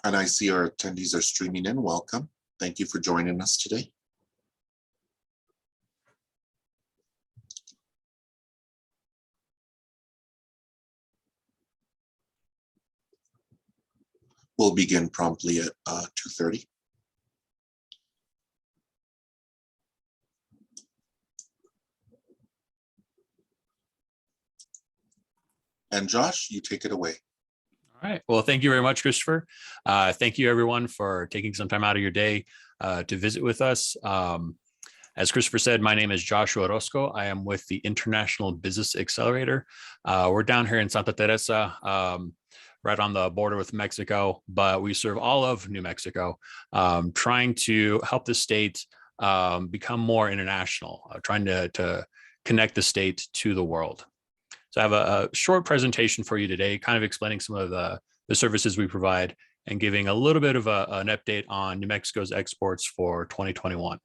And I see our attendees are streaming in. Welcome. Thank you for joining us today. We'll begin promptly at 2:30. And Josh, you take it away. All right. Well, thank you very much, Christopher. Thank you, everyone, for taking some time out of your day to visit with us. As Christopher said, my name is Joshua Orozco. I am with the International Business Accelerator. We're down here in Santa Teresa, right on the border with Mexico, but we serve all of New Mexico, trying to help the state become more international, trying to connect the state to the world. So I have a short presentation for you today, kind of explaining some of the services we provide and giving a little bit of an update on New Mexico's exports for 2021.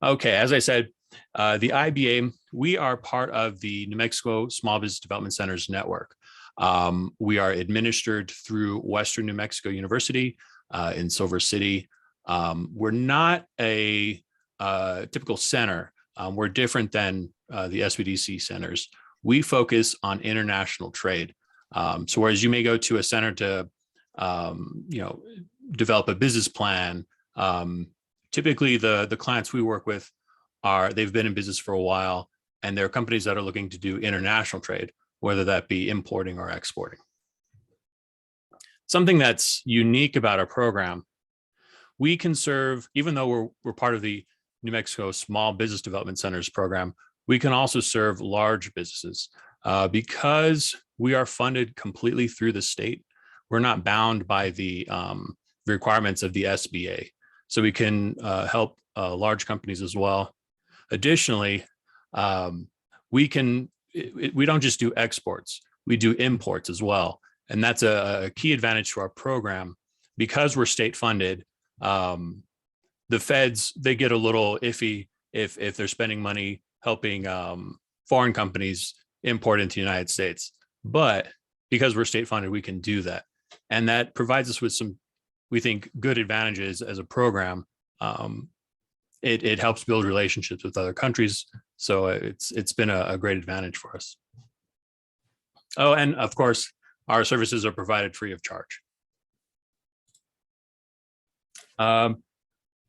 Okay, as I said, the IBA, we are part of the New Mexico Small Business Development Centers network. We are administered through Western New Mexico University in Silver City. We're not a typical center. We're different than the SBDC centers. We focus on international trade. So whereas you may go to a center to, develop a business plan, typically the clients we work with they've been in business for a while, and they're companies that are looking to do international trade, whether that be importing or exporting. Something that's unique about our program, we can serve, even though we're part of the New Mexico Small Business Development Centers program, we can also serve large businesses because we are funded completely through the state. We're not bound by the requirements of the SBA. So we can help large companies as well. Additionally, we don't just do exports, we do imports as well. And that's a key advantage to our program. Because we're state funded, the feds, they get a little iffy if they're spending money helping foreign companies import into the United States. But because we're state funded, we can do that. And that provides us with some, we think, good advantages as a program. It helps build relationships with other countries. So it's been a great advantage for us. Oh, and of course, our services are provided free of charge.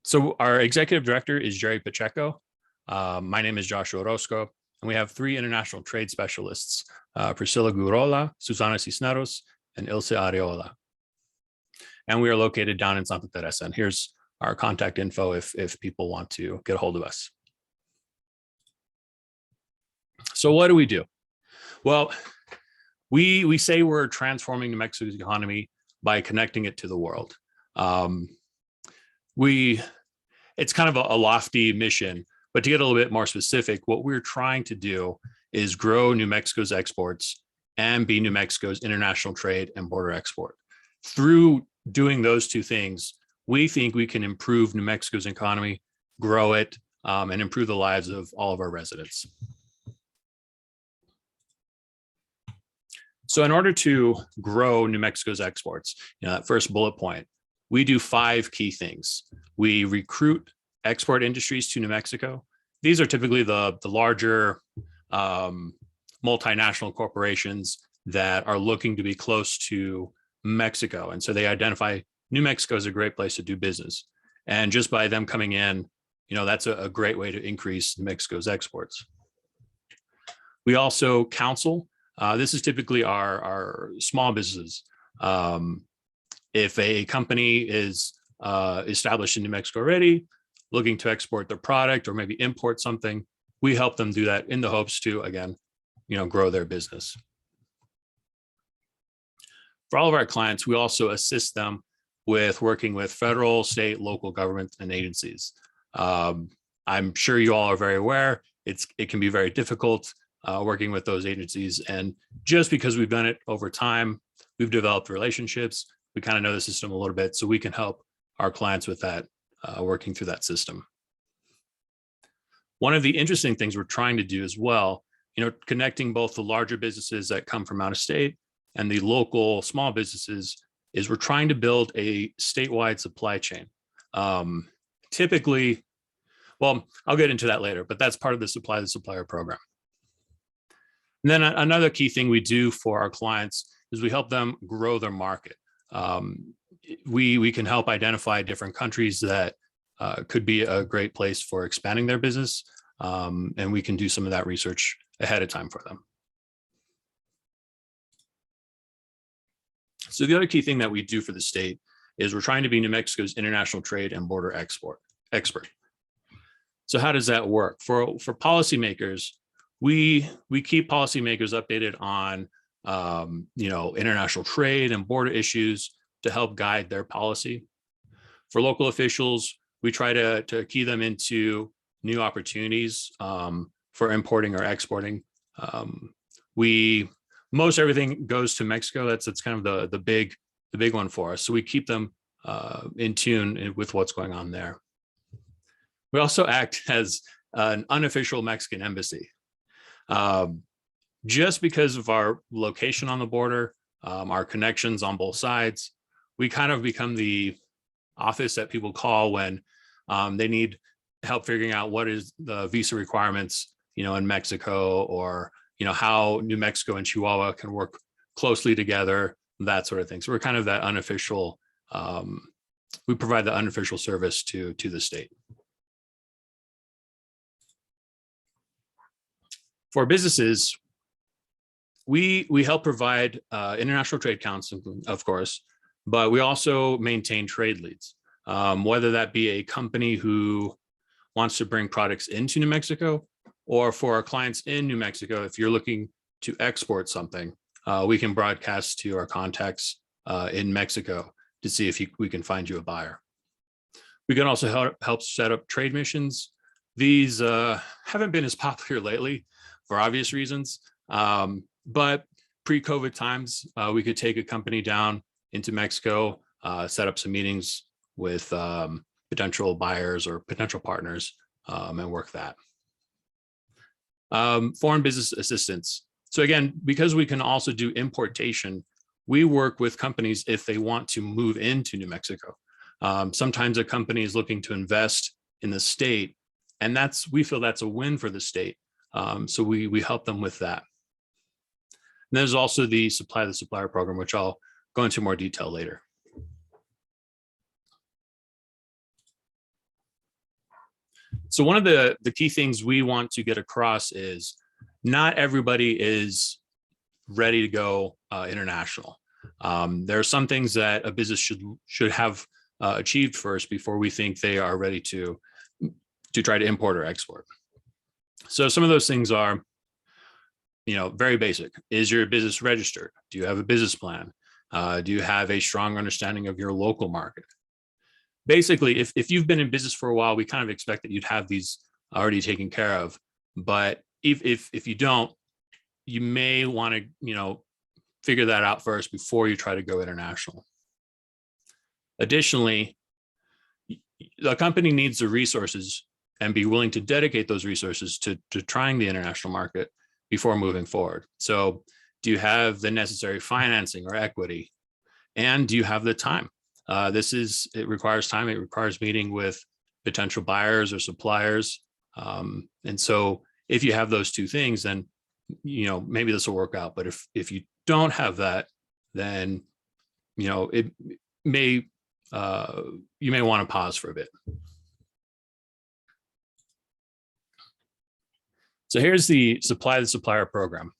So our executive director is Jerry Pacheco. My name is Joshua Orozco, and we have 3 international trade specialists, Priscilla Gurola, Susana Cisneros, and Ilse Areola. And we are located down in Santa Teresa. And here's our contact info if people want to get a hold of us. So what do we do? Well, we say we're transforming New Mexico's economy by connecting it to the world. It's kind of a lofty mission, but to get a little bit more specific, what we're trying to do is grow New Mexico's exports and be New Mexico's international trade and border export. Through doing those two things, we think we can improve New Mexico's economy, grow it, and improve the lives of all of our residents. So in order to grow New Mexico's exports, that first bullet point, we do 5 key things. We recruit export industries to New Mexico. These are typically the larger multinational corporations that are looking to be close to Mexico. And so they identify New Mexico as a great place to do business. And just by them coming in, that's a great way to increase New Mexico's exports. We also counsel. This is typically our small businesses. If a company is established in New Mexico already, looking to export their product or maybe import something, we help them do that in the hopes to, again, grow their business. For all of our clients, we also assist them with working with federal, state, local government and agencies. I'm sure you all are very aware, it can be very difficult working with those agencies. And just because we've done it over time, we've developed relationships, we kind of know the system a little bit, so we can help our clients with that, working through that system. One of the interesting things we're trying to do as well, connecting both the larger businesses that come from out of state and the local small businesses is we're trying to build a statewide supply chain. Typically, well, I'll get into that later, but that's part of the Supply the Supplier program. And then another key thing we do for our clients is we help them grow their market. We can help identify different countries that could be a great place for expanding their business. And we can do some of that research ahead of time for them. So the other key thing that we do for the state is we're trying to be New Mexico's international trade and border expert. So how does that work? For policymakers, we keep policymakers updated on international trade and border issues to help guide their policy. For local officials, we try to key them into new opportunities for importing or exporting. Most everything goes to Mexico. That's kind of the big one for us. So we keep them in tune with what's going on there. We also act as an unofficial Mexican embassy. Just because of our location on the border, our connections on both sides, we kind of become the office that people call when they need help figuring out what is the visa requirements, in Mexico, or how New Mexico and Chihuahua can work closely together, that sort of thing. So we're kind of that unofficial, we provide the unofficial service to the state. For businesses, we help provide international trade counseling, of course, but we also maintain trade leads, whether that be a company who wants to bring products into New Mexico, or for our clients in New Mexico, if you're looking to export something, we can broadcast to our contacts in Mexico to see if we can find you a buyer. We can also help set up trade missions. These haven't been as popular lately for obvious reasons, but pre-COVID times, we could take a company down into Mexico, set up some meetings with potential buyers or potential partners, and work that. Foreign business assistance. So again, because we can also do importation, we work with companies if they want to move into New Mexico. Sometimes a company is looking to invest in the state, and we feel that's a win for the state. So we help them with that. And there's also the Supply the Supplier program, which I'll go into more detail later. So one of the key things we want to get across is not everybody is ready to go international. There are some things that a business should have achieved first before we think they are ready to try to import or export. So some of those things are, very basic. Is your business registered? Do you have a business plan? Do you have a strong understanding of your local market? Basically, if you've been in business for a while, we kind of expect that you'd have these already taken care of. But if you don't, you may want to, figure that out first before you try to go international. Additionally, the company needs the resources and be willing to dedicate those resources to trying the international market before moving forward. So do you have the necessary financing or equity? And do you have the time? It requires time. It requires meeting with potential buyers or suppliers. And so if you have those two things, then, maybe this will work out. But if you don't have that, then, it may, you may want to pause for a bit. So here's the Supply the Supplier program.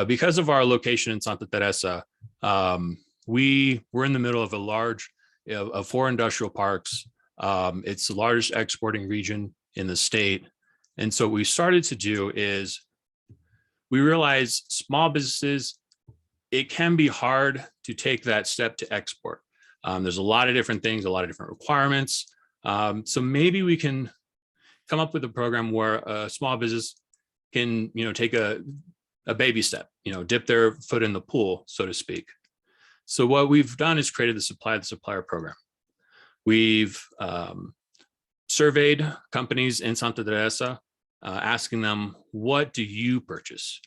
Because of our location in Santa Teresa, we're in the middle of of 4 industrial parks. It's the largest exporting region in the state. And so what we started to do is we realized small businesses, it can be hard to take that step to export. There's a lot of different things, a lot of different requirements. So maybe we can come up with a program where a small business can, take a baby step, dip their foot in the pool, so to speak. So what we've done is created the Supply the Supplier program. We've surveyed companies in Santa Teresa, asking them, what do you purchase?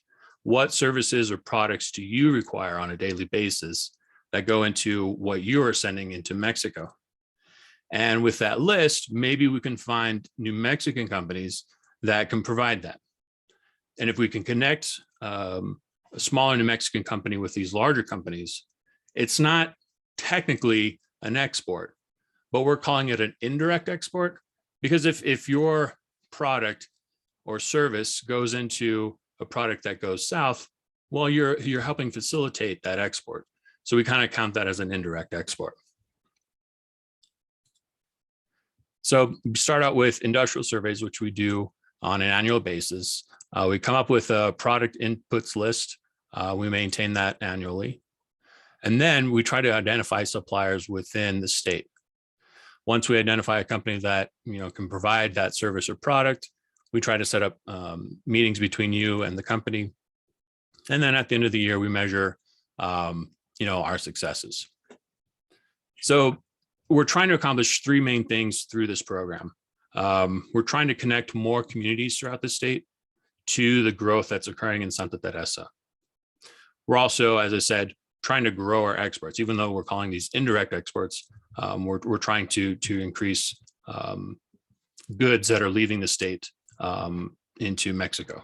What services or products do you require on a daily basis? that go into what you are sending into Mexico. And with that list, maybe we can find New Mexican companies that can provide that. And if we can connect a smaller New Mexican company with these larger companies, it's not technically an export, but we're calling it an indirect export, because if your product or service goes into a product that goes south, well, you're helping facilitate that export. So we kind of count that as an indirect export. So we start out with industrial surveys, which we do on an annual basis. We come up with a product inputs list. We maintain that annually. And then we try to identify suppliers within the state. Once we identify a company that can provide that service or product, we try to set up meetings between you and the company. And then at the end of the year, we measure our successes. So we're trying to accomplish three main things through this program. We're trying to connect more communities throughout the state to the growth that's occurring in Santa Teresa. We're also, as I said, trying to grow our exports. Even though we're calling these indirect exports, we're trying to increase goods that are leaving the state into Mexico.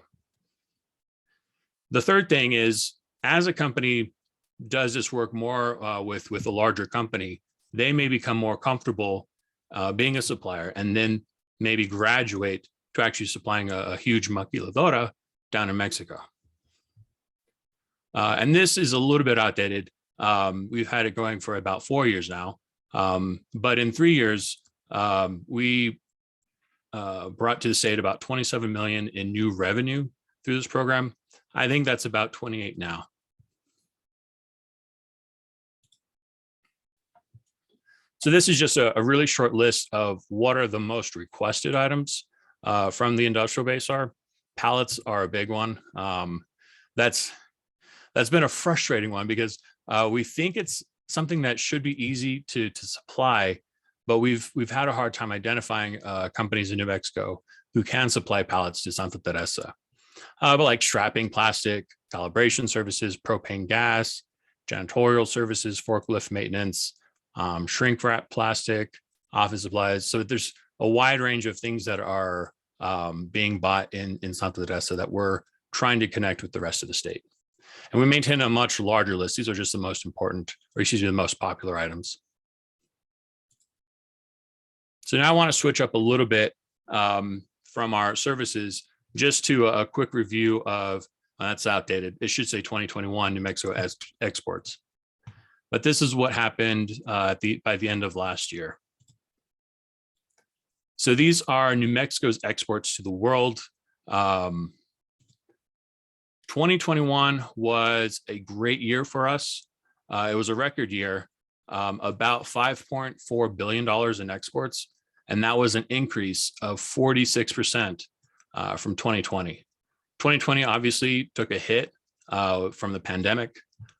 The third thing is, as a company does this work more with a larger company, they may become more comfortable being a supplier, and then maybe graduate to actually supplying a huge maquiladora down in Mexico. And this is a little bit outdated. We've had it going for about 4 years now. But in 3 years, we brought to the state about 27 million in new revenue through this program. I think that's about 28 now. So this is just a really short list of what are the most requested items from the industrial base are. Pallets are a big one. That's been a frustrating one, because we think it's something that should be easy to supply, but we've had a hard time identifying companies in New Mexico who can supply pallets to Santa Teresa. But like strapping plastic, calibration services, propane gas, janitorial services, forklift maintenance, shrink wrap plastic, office supplies. So there's a wide range of things that are being bought in Santa Teresa that we're trying to connect with the rest of the state. And we maintain a much larger list. These are just the most important, or excuse me, the most popular items. So now I want to switch up a little bit from our services just to a quick review of, that's outdated. It should say 2021 New Mexico exports. But this is what happened by the end of last year. So these are New Mexico's exports to the world. 2021 was a great year for us. It was a record year, about $5.4 billion in exports. And that was an increase of 46% from 2020. 2020 obviously took a hit from the pandemic.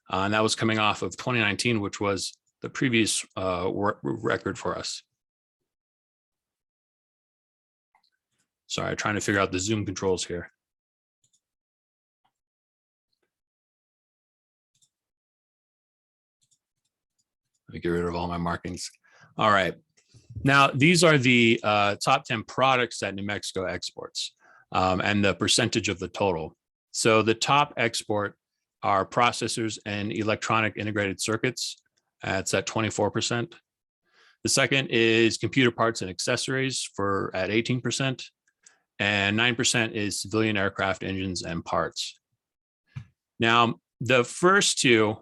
And that was coming off of 2019, which was the previous record for us. Sorry, trying to figure out the Zoom controls here. Let me get rid of all my markings. All right. Now, these are the top 10 products that New Mexico exports and the percentage of the total. So the top export are processors and electronic integrated circuits. It's at 24%. The second is computer parts and accessories at 18%. And 9% is civilian aircraft engines and parts. Now, the first two,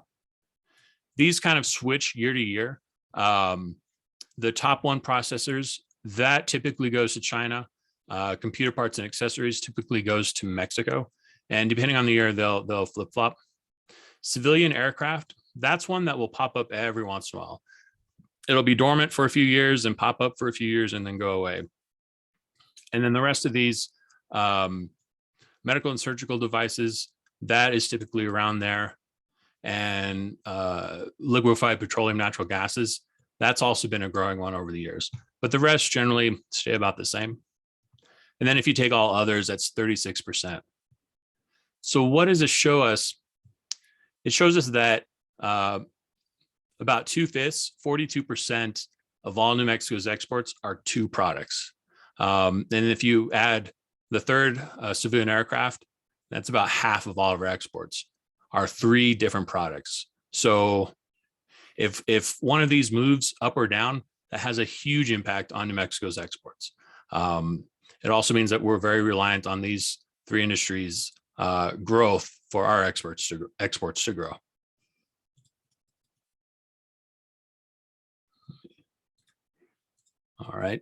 these kind of switch year to year. The top one, processors, that typically goes to China. Computer parts and accessories typically goes to Mexico. And depending on the year, they'll flip-flop. Civilian aircraft, that's one that will pop up every once in a while. It'll be dormant for a few years and pop up for a few years and then go away. And then the rest of these, medical and surgical devices, that is typically around there. And liquefied petroleum natural gases, that's also been a growing one over the years. But the rest generally stay about the same. And then if you take all others, that's 36%. So what does this show us? It shows us that about 2/5, 42% of all New Mexico's exports are two products. And if you add the third, civilian aircraft, that's about half of all of our exports are three different products. So if one of these moves up or down, that has a huge impact on New Mexico's exports. It also means that we're very reliant on these three industries' growth for our exports to grow. All right.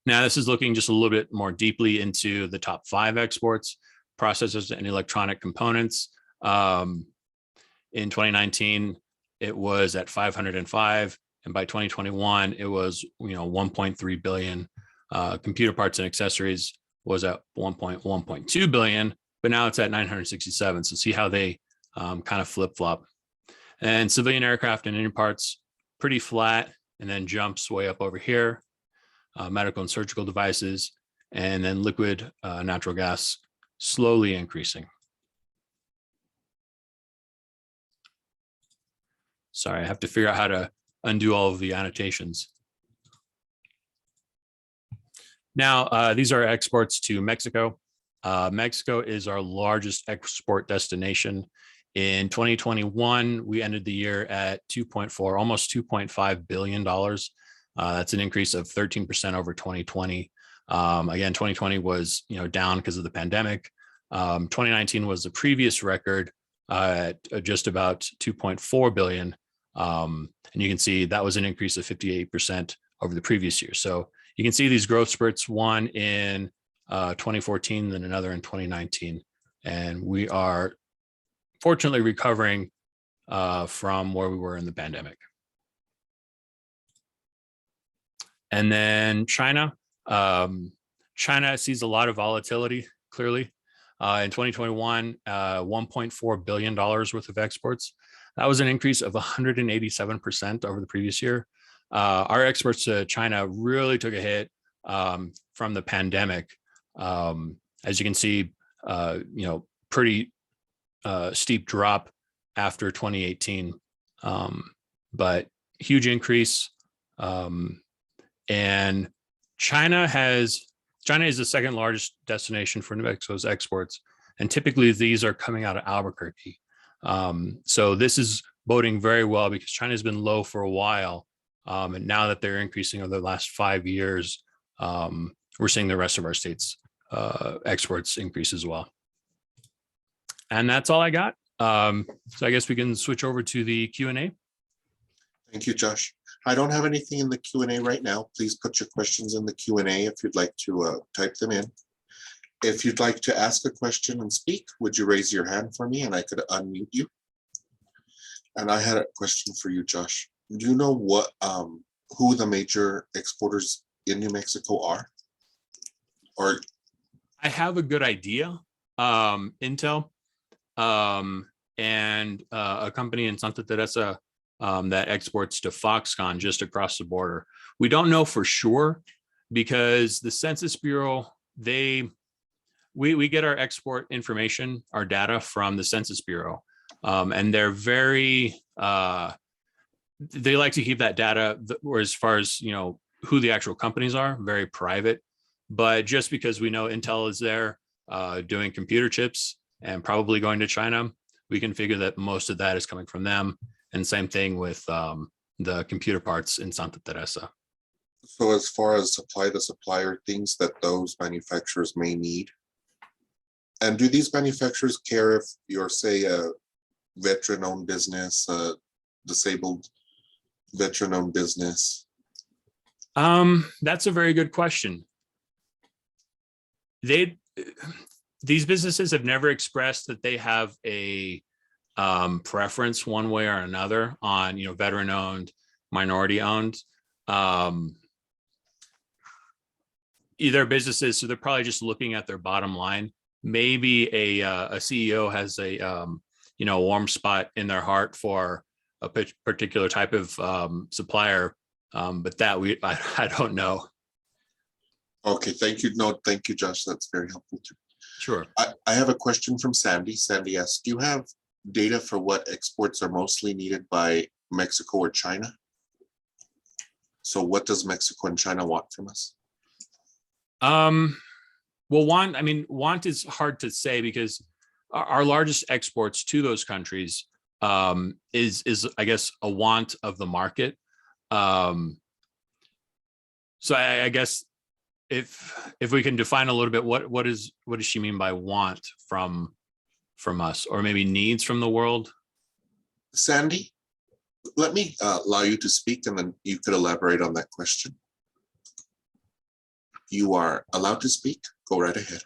Now this is looking just a little bit more deeply into the top 5 exports, processors and electronic components. In 2019, it was at 505, and by 2021, it was 1.3 billion. Computer parts and accessories was at 1.2 billion, but now it's at 967. So see how they kind of flip flop. And civilian aircraft and engine parts pretty flat, and then jumps way up over here. Medical and surgical devices, and then liquid natural gas slowly increasing. Sorry, I have to figure out how to undo all of the annotations. Now, these are exports to Mexico. Mexico is our largest export destination. In 2021, we ended the year at almost $2.5 billion. That's an increase of 13% over 2020. Again, 2020 was down because of the pandemic. 2019 was the previous record at just about 2.4 billion. And you can see that was an increase of 58% over the previous year. So you can see these growth spurts, one in 2014, then another in 2019. And we are fortunately recovering from where we were in the pandemic. And then China. China sees a lot of volatility, clearly. In 2021, $1.4 billion worth of exports. That was an increase of 187% over the previous year. Our exports to China really took a hit from the pandemic. As you can see, pretty steep drop after 2018, but huge increase. And China is the second largest destination for New Mexico's exports. And typically these are coming out of Albuquerque. So this is boding very well because China's been low for a while. And now that they're increasing over the last 5 years, we're seeing the rest of our states' exports increase as well. And that's all I got. So I guess we can switch over to the Q&A. Thank you, Josh. I don't have anything in the Q&A right now. Please put your questions in the Q&A if you'd like to type them in. If you'd like to ask a question and speak, would you raise your hand for me and I could unmute you? And I had a question for you, Josh. Do you know what who the major exporters in New Mexico are? Or I have a good idea. Intel and a company in Santa Teresa that exports to Foxconn just across the border. We don't know for sure because the Census Bureau, we get our export information, our data from the Census Bureau, and they're very, they like to keep that data, or as far as, who the actual companies are, very private. But just because we know Intel is there doing computer chips and probably going to China, we can figure that most of that is coming from them. And same thing with the computer parts in Santa Teresa. so as far as supplier things that those manufacturers may need? And do these manufacturers care if you're, say, a veteran-owned business, a disabled veteran-owned business? That's a very good question. These businesses have never expressed that they have a preference one way or another on, veteran-owned, minority-owned. Either businesses, so they're probably just looking at their bottom line. Maybe a CEO has a warm spot in their heart for a particular type of supplier, but that I don't know. Okay, thank you. No, thank you, Josh. That's very helpful too. Sure. I have a question from Sandy. Sandy asks, do you have data for what exports are mostly needed by Mexico or China? So what does Mexico and China want from us? Well, want is hard to say because our largest exports to those countries is I guess a want of the market. So I guess if we can define a little bit, what does she mean by want from us, or maybe needs from the world? Sandy, let me allow you to speak, and then you could elaborate on that question. You are allowed to speak. Go right ahead.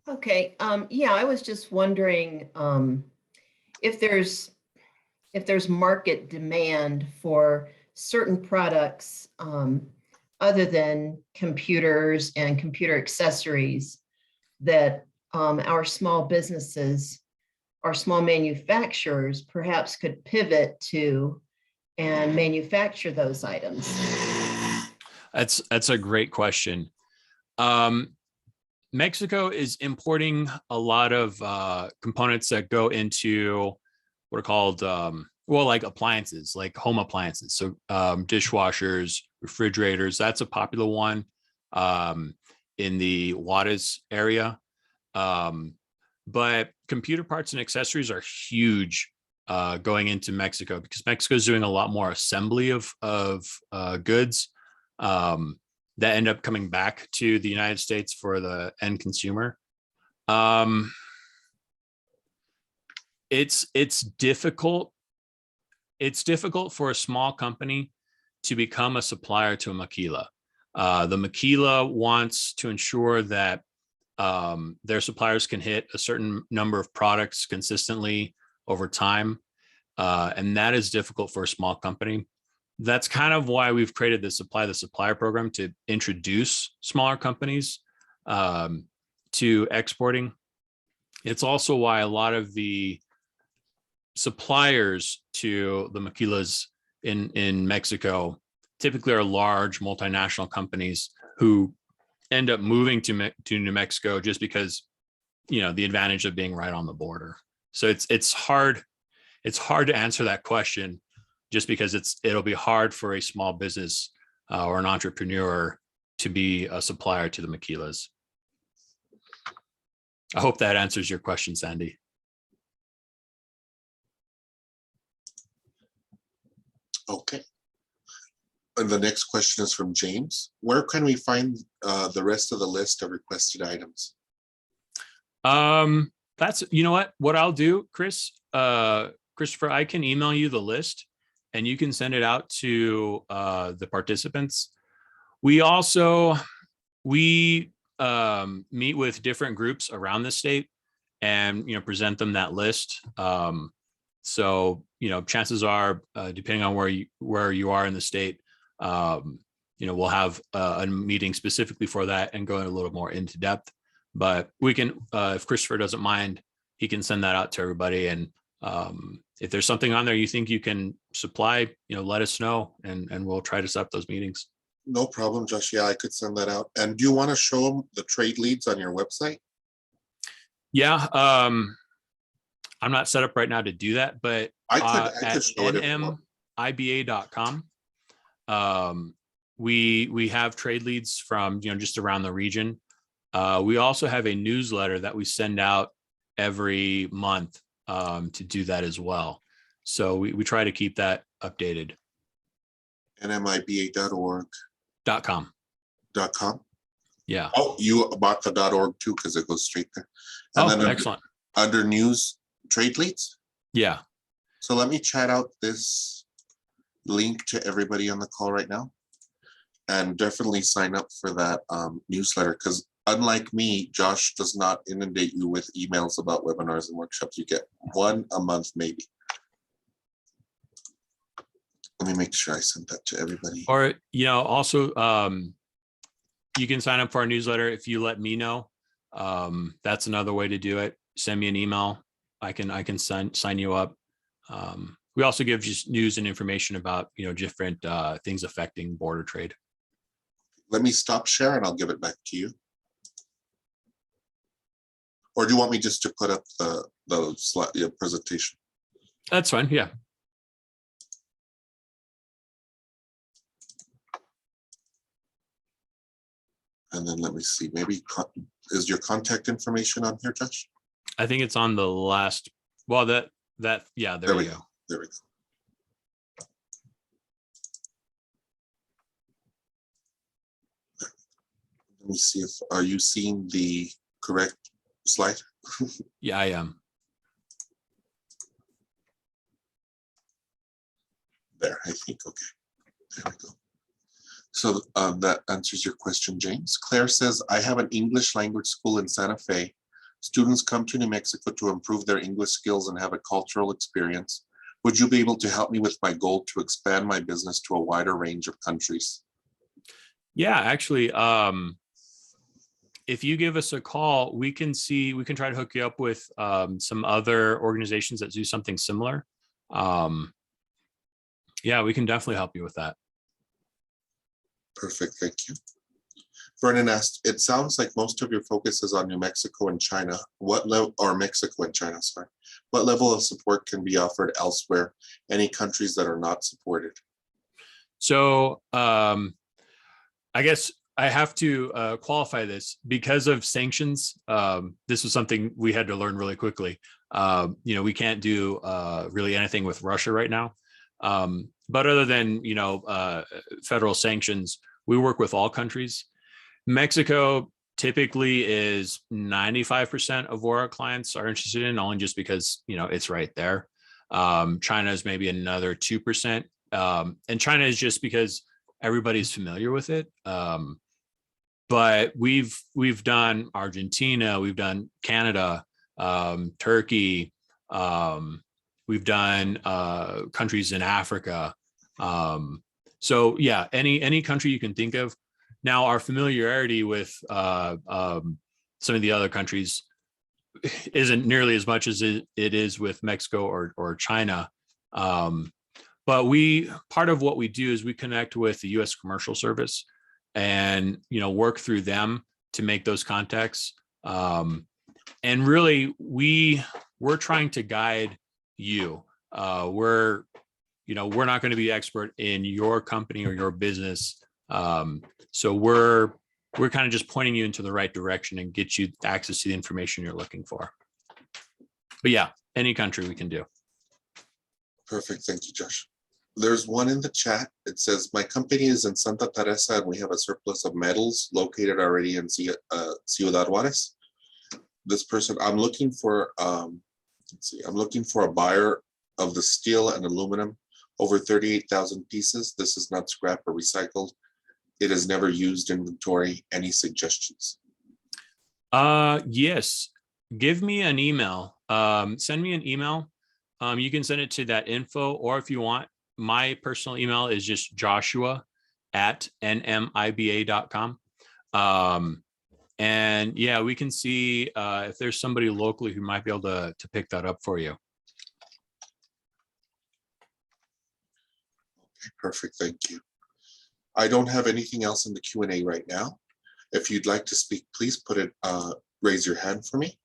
Okay. Yeah, I was just wondering if there's market demand for certain products other than computers and computer accessories that our small businesses, our small manufacturers perhaps could pivot to and manufacture those items. That's a great question. Mexico is importing a lot of components that go into what are called like appliances, like home appliances. So dishwashers, refrigerators, that's a popular one in the Juarez area. But computer parts and accessories are huge going into Mexico, because Mexico is doing a lot more assembly of goods that end up coming back to the United States for the end consumer. It's difficult. It's difficult for a small company to become a supplier to a maquila. The maquila wants to ensure that their suppliers can hit a certain number of products consistently over time. And that is difficult for a small company. That's kind of why we've created the Supplier program, to introduce smaller companies to exporting. It's also why a lot of the suppliers to the maquilas in Mexico typically are large multinational companies who end up moving to New Mexico just because, the advantage of being right on the border. So it's hard to answer that question, just because it'll be hard for a small business or an entrepreneur to be a supplier to the maquilas. I hope that answers your question, Sandy. Okay. And the next question is from James. Where can we find the rest of the list of requested items? That's, what I'll do, Christopher, I can email you the list and you can send it out to the participants. We also, meet with different groups around the state and, present them that list. So, chances are, depending on where you are in the state, we'll have a meeting specifically for that and go a little more into depth. But we can, if Christopher doesn't mind, he can send that out to everybody. And if there's something on there you think you can supply, let us know, and we'll try to set up those meetings. No problem, Josh. Yeah, I could send that out. And do you want to show them the trade leads on your website? Yeah. I'm not set up right now to do that, but I at could show it if you want. nmiba.com, we have trade leads from, just around the region. We also have a newsletter that we send out every month to do that as well. So we try to keep that updated. nmiba.org. .com. .com? Yeah. Oh, you bought the .org too, because it goes straight there. And then excellent. Under news, trade leads? Yeah. So let me chat out this link to everybody on the call right now. And definitely sign up for that newsletter, because unlike me, Josh does not inundate you with emails about webinars and workshops. You get one a month, maybe. Let me make sure I sent that to everybody. Or, also, you can sign up for our newsletter if you let me know. That's another way to do it. Send me an email. I can sign you up. We also give just news and information about, different things affecting border trade. Let me stop share and I'll give it back to you. Or do you want me just to put up the slide, presentation? That's fine. Yeah. And then let me see, maybe is your contact information on here, Josh? I think it's on the last. Well, yeah, there we go. There we go. Let me see if, are you seeing the correct slide? Yeah, I am. There, I think, okay. There we go. So that answers your question, James. Claire says, I have an English language school in Santa Fe. Students come to New Mexico to improve their English skills and have a cultural experience. Would you be able to help me with my goal to expand my business to a wider range of countries? Yeah, actually, if you give us a call, we can try to hook you up with some other organizations that do something similar. Yeah, we can definitely help you with that. Perfect, thank you. Vernon asked, it sounds like most of your focus is on New Mexico and China. What level, or Mexico and China, sorry. What level of support can be offered elsewhere? Any countries that are not supported? So I guess I have to qualify this because of sanctions. This was something we had to learn really quickly. We can't do really anything with Russia right now. But other than, federal sanctions, we work with all countries. Mexico typically is 95% of where our clients are interested in, only just because, it's right there. China is maybe another 2%. And China is just because everybody's familiar with it. But we've done Argentina, we've done Canada, Turkey, we've done countries in Africa. So yeah, any country you can think of. Now, our familiarity with some of the other countries isn't nearly as much as it is with Mexico or China. But part of what we do is we connect with the U.S. Commercial Service and, work through them to make those contacts. And really, we're trying to guide you. We're not going to be expert in your company or your business. So we're kind of just pointing you into the right direction and get you access to the information you're looking for. But yeah, any country we can do. Perfect, thank you, Josh. There's one in the chat. It says, my company is in Santa Teresa and we have a surplus of metals located already in Ciudad Juarez. This person, I'm looking for, I'm looking for a buyer of the steel and aluminum, over 38,000 pieces. This is not scrap or recycled. It is never used inventory. Any suggestions? Yes. Give me an email. Send me an email. You can send it to that info, or if you want, my personal email is just joshua@nmiba.com. And yeah, we can see if there's somebody locally who might be able to pick that up for you. Okay, perfect, thank you. I don't have anything else in the Q&A right now. If you'd like to speak, please put it, raise your hand for me.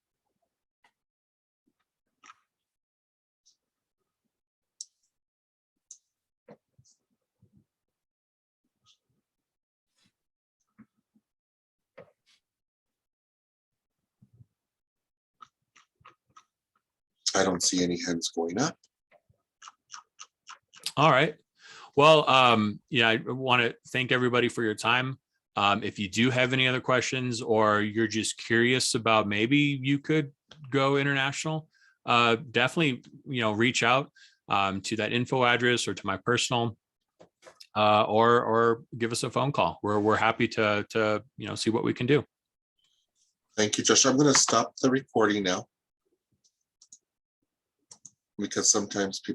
I don't see any hands going up. All right. Well, I want to thank everybody for your time. If you do have any other questions, or you're just curious about maybe you could go international, definitely, reach out to that info address or to my personal, or give us a phone call. We're happy to see what we can do. Thank you, Josh. I'm going to stop the recording now, because sometimes people